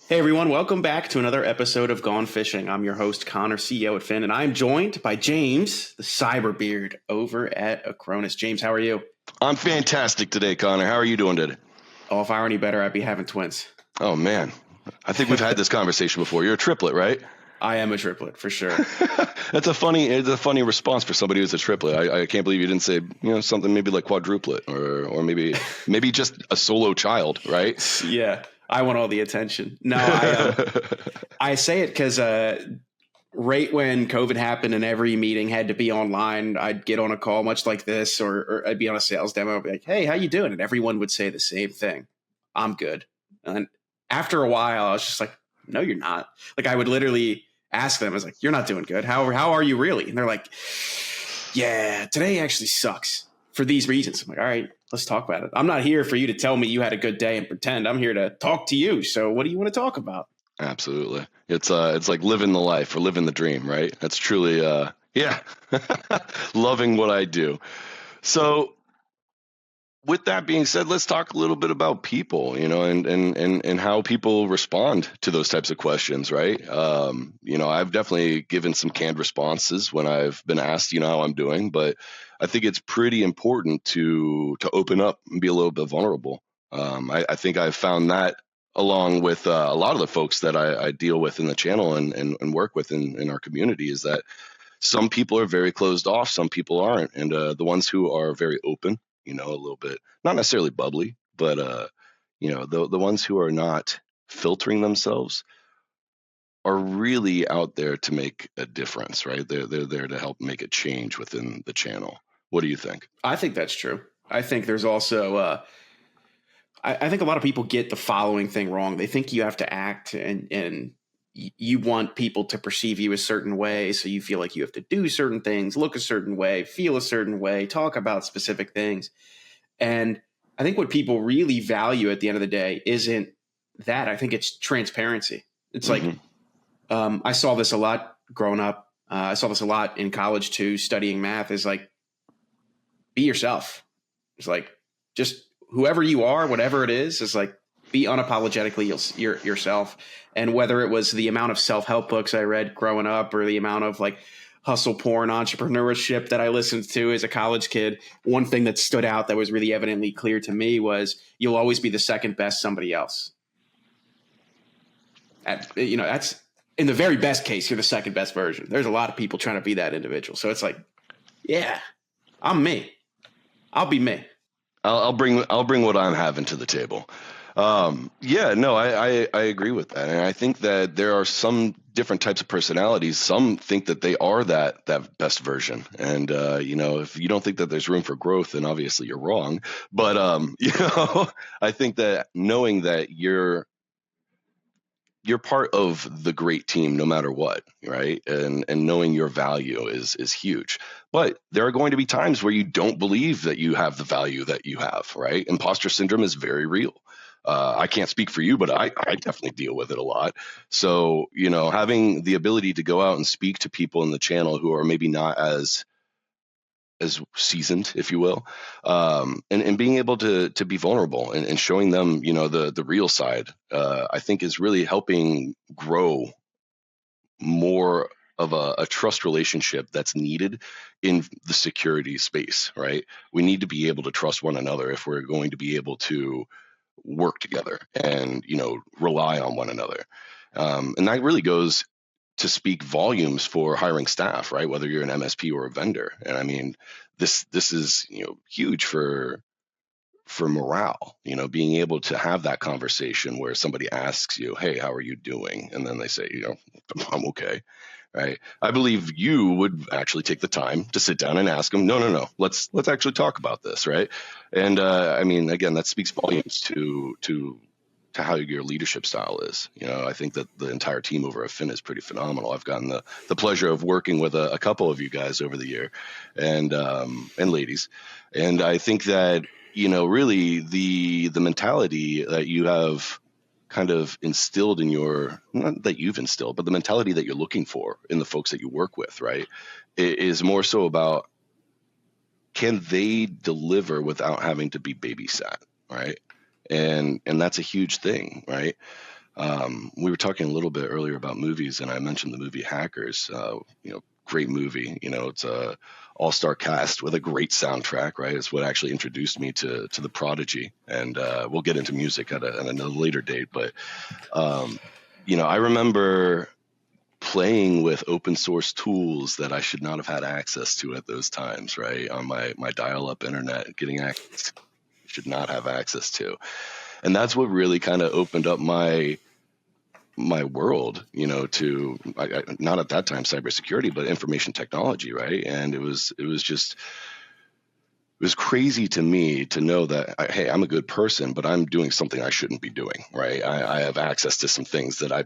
Hey everyone, welcome back to another episode of Gone Fishing. I'm your host, Connor, CEO at Phin, and I'm joined by James, the Cyberbeard, over at Acronis. James, how are you? I'm fantastic today, Connor. How are you doing today? Oh, if I were any better, I'd be having twins. Oh, man. I think we've had this conversation before. You're a triplet, right? I am a triplet, for sure. It's a funny response for somebody who's a triplet. I can't believe you didn't say, something maybe like quadruplet or maybe just a solo child, right? Yeah, I want all the attention. No, I say it because right when COVID happened and every meeting had to be online, I'd get on a call much like this, or I'd be on a sales demo. I'd be like, "Hey, how you doing?" And everyone would say the same thing: "I'm good." And after a while, I was just like, "No, you're not." Like I would literally ask them, "I was like, you're not doing good. How are you really?" And they're like, "Yeah, today actually sucks for these reasons." I'm like, "All right, let's talk about it. I'm not here for you to tell me you had a good day and pretend. I'm here to talk to you. So what do you want to talk about?" Absolutely. It's like living the life or living the dream, right? That's truly, yeah, loving what I do. So with that being said, let's talk a little bit about people, and how people respond to those types of questions, right? I've definitely given some canned responses when I've been asked, how I'm doing, but I think it's pretty important to open up and be a little bit vulnerable. I think I've found that along with a lot of the folks that I deal with in the channel and work with in our community is that some people are very closed off, some people aren't. And the ones who are very open, a little bit, not necessarily bubbly, but, the ones who are not filtering themselves are really out there to make a difference, right? They're there to help make a change within the channel. What do you think? I think that's true. I think there's also, I think a lot of people get the following thing wrong. They think you have to act and you want people to perceive you a certain way. So you feel like you have to do certain things, look a certain way, feel a certain way, talk about specific things. And I think what people really value at the end of the day isn't that. I think it's transparency. It's like, I saw this a lot growing up. I saw this a lot in college too, studying math is like, be yourself. It's like, just whoever you are, whatever it is like, be unapologetically yourself. And whether it was the amount of self-help books I read growing up or the amount of like hustle porn entrepreneurship that I listened to as a college kid, one thing that stood out that was really evidently clear to me was you'll always be the second best somebody else. That's in the very best case, you're the second best version. There's a lot of people trying to be that individual. So it's like, yeah, I'm me. I'll be me. I'll bring what I'm having to the table. I agree with that. And I think that there are some different types of personalities. Some think that they are that best version. And, if you don't think that there's room for growth, then obviously you're wrong. But, I think that knowing that you're part of the great team no matter what, right? And knowing your value is huge. But there are going to be times where you don't believe that you have the value that you have, right? Imposter syndrome is very real. I can't speak for you, but I definitely deal with it a lot. So, having the ability to go out and speak to people in the channel who are maybe not as seasoned, if you will, and being able to be vulnerable and showing them, the real side, I think is really helping grow more of a trust relationship that's needed in the security space, right? We need to be able to trust one another if we're going to be able to work together and, rely on one another. And that really goes to speak volumes for hiring staff, right? Whether you're an MSP or a vendor. And I mean, this is, huge for morale, being able to have that conversation where somebody asks you, "Hey, how are you doing?" And then they say, "I'm okay." Right. I believe you would actually take the time to sit down and ask them, no, let's actually talk about this. Right. And I mean, again, that speaks volumes to how your leadership style is. I think that the entire team over at Phin is pretty phenomenal. I've gotten the pleasure of working with a couple of you guys over the year and ladies. And I think that, really the mentality that you have kind of instilled in not that you've instilled, but the mentality that you're looking for in the folks that you work with, right, is more so about, can they deliver without having to be babysat, right? And that's a huge thing, right? We were talking a little bit earlier about movies, and I mentioned the movie Hackers. Great movie. It's a all-star cast with a great soundtrack, right? It's what actually introduced me to the Prodigy, and we'll get into music at another later date. But I remember playing with open source tools that I should not have had access to at those times, right? On my dial-up internet, getting access should not have access to. And that's what really kind of opened up my world, to not at that time cybersecurity, but information technology, right? And it was crazy to me to know that, hey, I'm a good person, but I'm doing something I shouldn't be doing, right? I have access to some things that I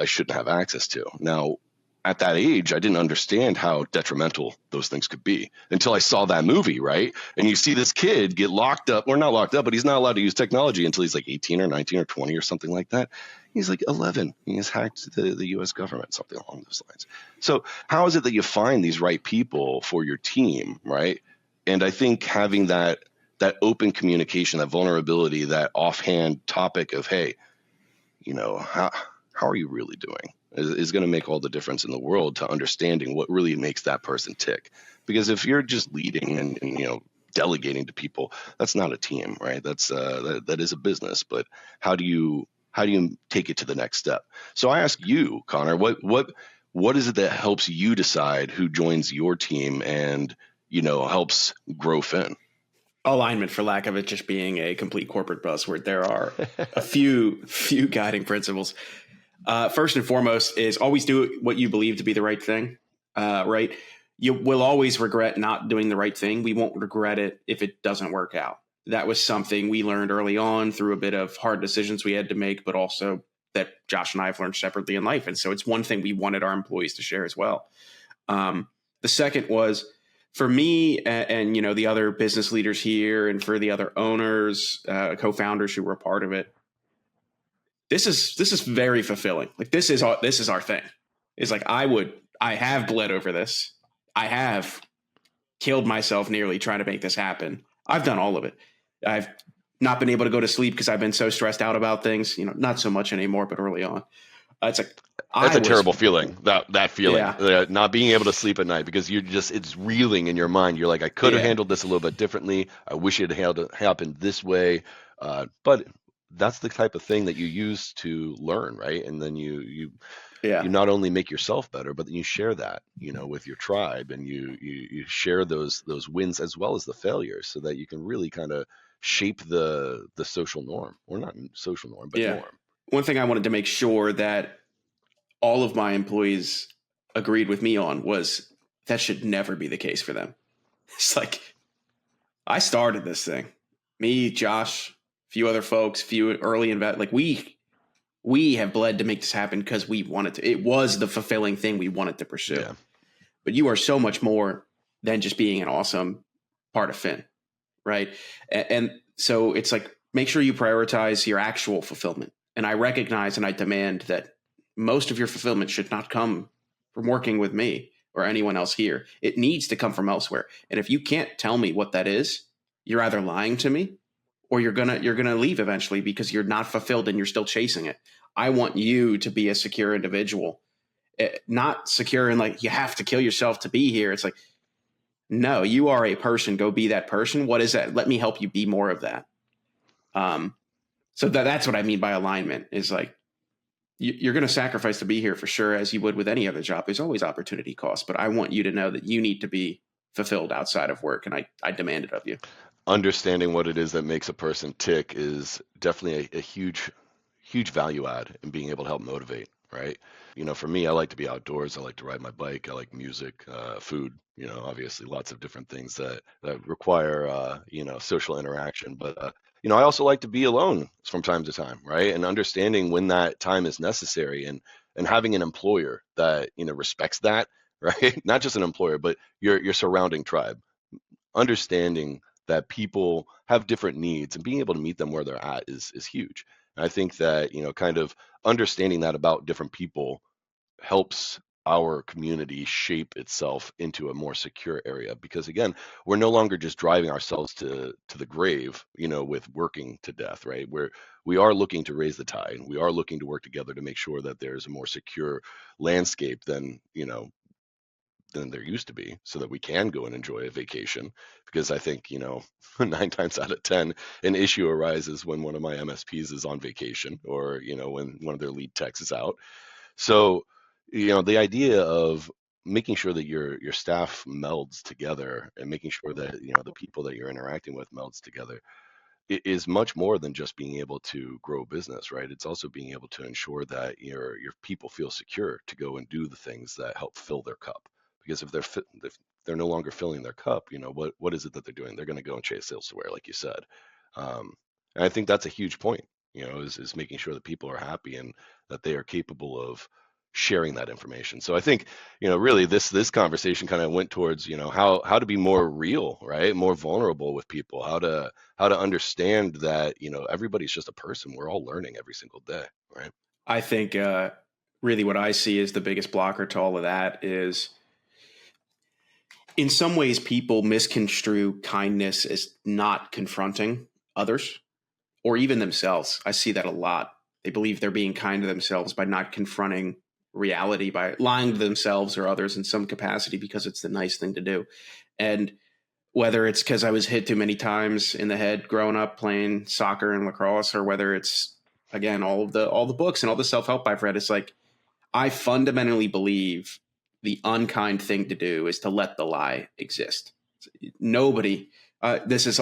shouldn't have access to. Now, at that age, I didn't understand how detrimental those things could be until I saw that movie, right? And you see this kid get locked up, or not locked up, but he's not allowed to use technology until he's like 18 or 19 or 20 or something like that. He's like 11. He has hacked the U.S. government, something along those lines. So how is it that you find these right people for your team, right? And I think having that open communication, that vulnerability, that offhand topic of, hey, how are you really doing, is going to make all the difference in the world to understanding what really makes that person tick. Because if you're just leading and delegating to people, that's not a team, right? That's that is a business. But how do you take it to the next step? So I ask you, Connor, what is it that helps you decide who joins your team and helps grow Phin? Alignment, for lack of it just being a complete corporate buzzword. There are a few guiding principles. First and foremost is always do what you believe to be the right thing. Right? You will always regret not doing the right thing. We won't regret it if it doesn't work out. That was something we learned early on through a bit of hard decisions we had to make, but also that Josh and I have learned separately in life. And so it's one thing we wanted our employees to share as well. The second was, for me and the other business leaders here, and for the other owners, co-founders who were a part of it, this is very fulfilling. Like this is our thing. It's like I have bled over this. I have killed myself nearly trying to make this happen. I've done all of it. I've not been able to go to sleep because I've been so stressed out about things. Not so much anymore, but early on, it's like That's a terrible feeling. That feeling, yeah, not being able to sleep at night because it's reeling in your mind. You're like, I could have handled this a little bit differently. I wish it had happened this way. But that's the type of thing that you use to learn, right? And then you not only make yourself better, but then you share that, with your tribe, and you share those wins as well as the failures, so that you can really kind of shape the social norm, or not social norm, but norm. One thing I wanted to make sure that all of my employees agreed with me on was that should never be the case for them. It's like, I started this thing. Me, Josh, a few other folks, few early like we have bled to make this happen because we wanted to. It was the fulfilling thing we wanted to pursue. Yeah. But you are so much more than just being an awesome part of Phin, right? And so it's like, make sure you prioritize your actual fulfillment. And I recognize and I demand that most of your fulfillment should not come from working with me or anyone else here. It needs to come from elsewhere. And if you can't tell me what that is, you're either lying to me or you're gonna leave eventually because you're not fulfilled and you're still chasing it. I want you to be a secure individual, not secure in like you have to kill yourself to be here. It's like, no, you are a person. Go be that person. What is that? Let me help you be more of that. So that's what I mean by alignment. Is like, you're going to sacrifice to be here for sure, as you would with any other job. There's always opportunity cost, but I want you to know that you need to be fulfilled outside of work, and I demand it of you. Understanding what it is that makes a person tick is definitely a huge value add in being able to help motivate, right? For me, I like to be outdoors. I like to ride my bike. I like music, food, obviously lots of different things that require, social interaction. But, I also like to be alone from time to time, right? And understanding when that time is necessary, and having an employer that, respects that, right? Not just an employer, but your surrounding tribe. Understanding that people have different needs and being able to meet them where they're at is huge. And I think that, kind of understanding that about different people helps our community shape itself into a more secure area, because again, we're no longer just driving ourselves to the grave, with working to death, right? We are looking to raise the tide. We are looking to work together to make sure that there's a more secure landscape than there used to be, so that we can go and enjoy a vacation. Because I think, 9 times out of 10, an issue arises when one of my MSPs is on vacation, or, when one of their lead techs is out. So, the idea of making sure that your staff melds together, and making sure that, the people that you're interacting with melds together, is much more than just being able to grow business, right? It's also being able to ensure that your people feel secure to go and do the things that help fill their cup. Because if they're no longer filling their cup, what is it that they're doing? They're going to go and chase elsewhere, like you said. And I think that's a huge point, is making sure that people are happy and that they are capable of sharing that information. So I think, really this conversation kind of went towards, how to be more real, right? More vulnerable with people, how to understand that, everybody's just a person. We're all learning every single day, right? I think really what I see as the biggest blocker to all of that is, in some ways, people misconstrue kindness as not confronting others or even themselves. I see that a lot. They believe they're being kind to themselves by not confronting reality, by lying to themselves or others in some capacity because it's the nice thing to do. And whether it's because I was hit too many times in the head growing up playing soccer and lacrosse, or whether it's, again, all the books and all the self-help I've read, it's like, I fundamentally believe the unkind thing to do is to let the lie exist. Nobody, this is,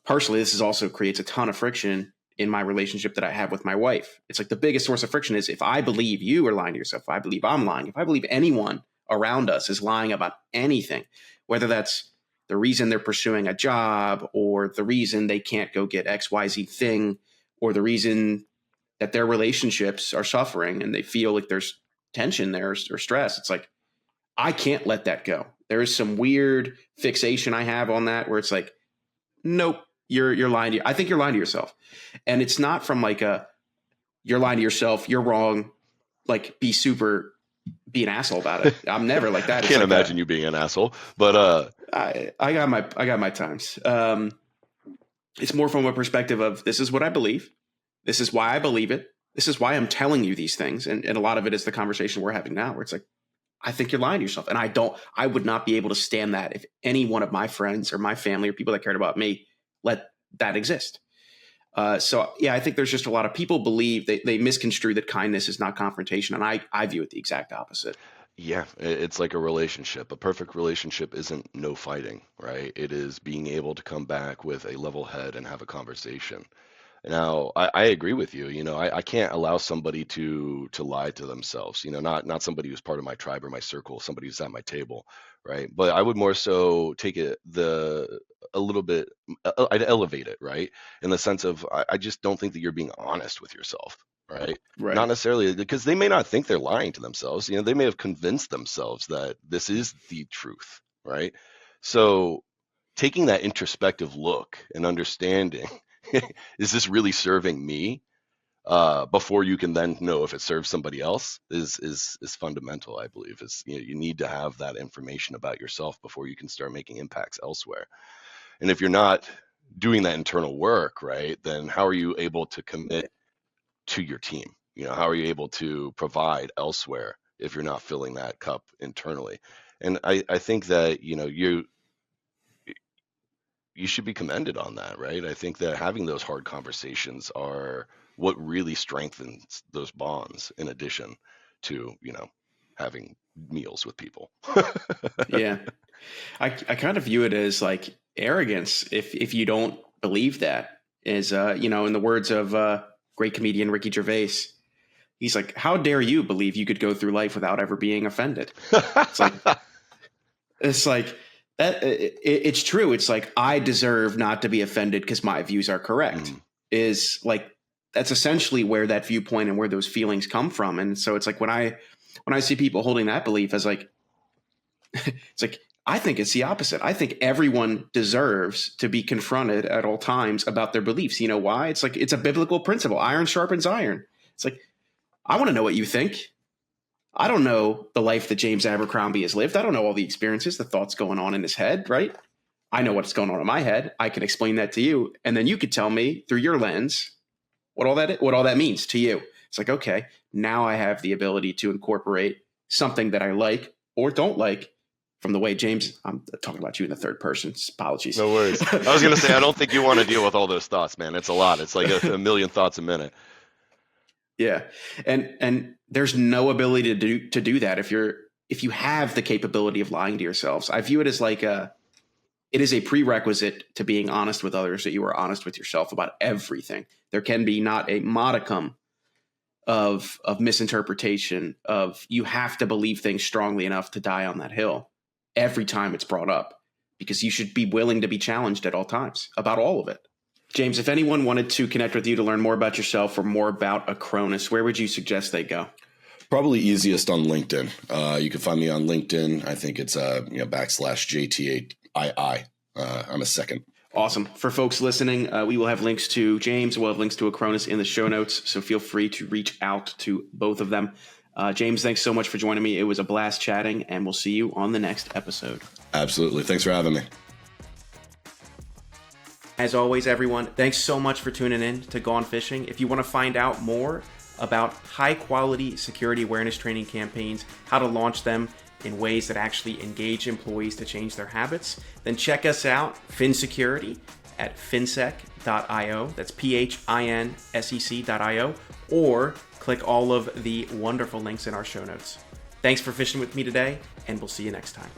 partially, this is also creates a ton of friction in my relationship that I have with my wife. It's like the biggest source of friction is if I believe you are lying to yourself, if I believe I'm lying, if I believe anyone around us is lying about anything, whether that's the reason they're pursuing a job, or the reason they can't go get XYZ thing, or the reason that their relationships are suffering and they feel like there's tension there or stress. It's like, I can't let that go. There is some weird fixation I have on that where it's like, nope, you're lying to you. I think you're lying to yourself. And it's not from like you're lying to yourself, you're wrong, like be an asshole about it. I'm never like that. I can't imagine you being an asshole, but I got my times. It's more from a perspective of, this is what I believe. This is why I believe it. This is why I'm telling you these things. And a lot of it is the conversation we're having now, where it's like, I think you're lying to yourself. And I would not be able to stand that if any one of my friends or my family or people that cared about me let that exist. So yeah, I think there's just a lot of people believe they misconstrue that kindness is not confrontation. And I view it the exact opposite. yeah, it's like a relationship. A perfect relationship isn't no fighting, right? It is being able to come back with a level head and have a conversation. Now, I agree with you. I can't allow somebody to lie to themselves. Not somebody who's part of my tribe or my circle, somebody who's at my table, right? But I would more so take it a little bit. I'd elevate it, right? In the sense of, I just don't think that you're being honest with yourself, right? Not Right. necessarily, because they may not think they're lying to themselves. They may have convinced themselves that this is the truth, right? So taking that introspective look and understanding, is this really serving me, before you can then know if it serves somebody else, is fundamental. I believe is, you need to have that information about yourself before you can start making impacts elsewhere. And if you're not doing that internal work, right, then how are you able to commit to your team? How are you able to provide elsewhere if you're not filling that cup internally? And I think that, you should be commended on that, right? I think that having those hard conversations are what really strengthens those bonds, in addition to, having meals with people. Yeah. I kind of view it as like arrogance if you don't believe that. Is in the words of great comedian Ricky Gervais, he's like, how dare you believe you could go through life without ever being offended? It's like, it's like that. It's true. It's like, I deserve not to be offended because my views are correct. Mm. Is like, that's essentially where that viewpoint and where those feelings come from. And so it's like, when I see people holding that belief as like, it's like, I think it's the opposite. I think everyone deserves to be confronted at all times about their beliefs. You know why? It's like, it's a biblical principle. Iron sharpens iron. It's like, I want to know what you think. I don't know the life that James Abercrombie has lived. I don't know all the experiences, the thoughts going on in his head, right? I know what's going on in my head. I can explain that to you. And then you could tell me through your lens what all that means to you. It's like, okay, now I have the ability to incorporate something that I like or don't like from the way James, I'm talking about you in the third person. Apologies. No worries. I was going to say, I don't think you want to deal with all those thoughts, man. It's a lot. It's like a million thoughts a minute. Yeah. And there's no ability to do that if you have the capability of lying to yourselves. I view it as like it is a prerequisite to being honest with others that you are honest with yourself about everything. There can be not a modicum of misinterpretation of you have to believe things strongly enough to die on that hill every time it's brought up, because you should be willing to be challenged at all times about all of it. James, if anyone wanted to connect with you to learn more about yourself or more about Acronis, where would you suggest they go? Probably easiest on LinkedIn. You can find me on LinkedIn. I think it's /JT8II. I'm a second. Awesome. For folks listening, we will have links to James. We'll have links to Acronis in the show notes. So feel free to reach out to both of them. James, thanks so much for joining me. It was a blast chatting, and we'll see you on the next episode. Absolutely. Thanks for having me. As always, everyone, thanks so much for tuning in to Gone Fishing. If you want to find out more about high-quality security awareness training campaigns, how to launch them in ways that actually engage employees to change their habits, then check us out, Phin Security, at finsec.io. That's PHINSEC.io, or click all of the wonderful links in our show notes. Thanks for fishing with me today, and we'll see you next time.